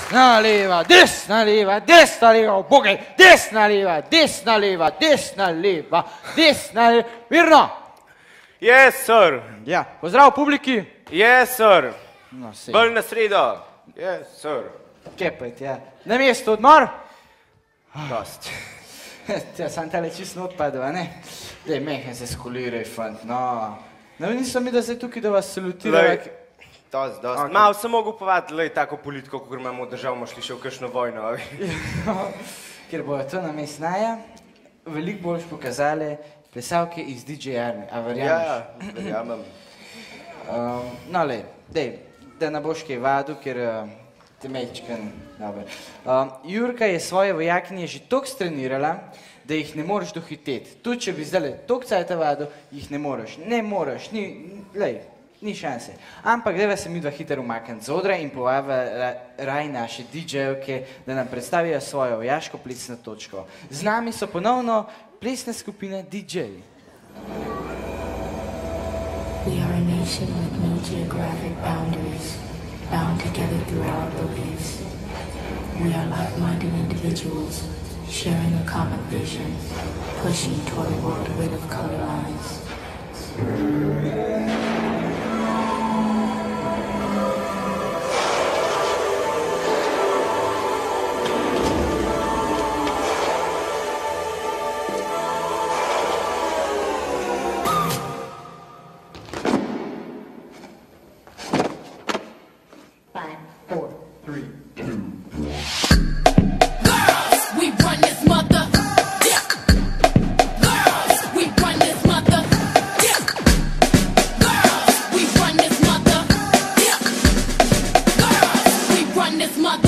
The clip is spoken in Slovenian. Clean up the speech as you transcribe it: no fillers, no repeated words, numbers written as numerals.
desna, leva, desna, leva, desna, leva, bogaj, desna, leva, desna, leva, desna, leva, desna, leva, mirno. Yes, sir. Ja, pozdrav publiki. Yes, sir. No, sej. Bolj na sredo. Yes, sir. Kje pa je tja? Na mesto odmor? Dost. Tja, sam tale čisto odpadel, a ne? Dej, mehen se skuliraj, fant, no. No, nisem mi, da zdaj tukaj, da vas salutiram. Dost. Okay. Malo sem mogel povati, lej, tako politiko, kot imamo v državi, bomo šli še v kakšno vojno. Ker bojo to na mesnaja veliko boljš pokazali plesalke iz DJ Army, a verjameš? Ja, verjamem. No, lej, dej, da ne boš kaj vadu, ker te mečken, dober. Jurka je svoje vojakinje že toliko strenirala, da jih ne moreš dohiteti. Tu, če bi zdaj toliko cajta vadu, jih ne moreš, ni šanse. Ampak deva se mi dva hitro umakniti z odra in povava raj naše DJ-evke, da nam predstavijo svojo vojaško plesno točko. Z nami so ponovno plesna skupina DJ. We are a nation with no geographic boundaries, bound together through our beliefs. We are like-minded individuals, sharing a common vision, pushing toward a world rid of color lines. This mother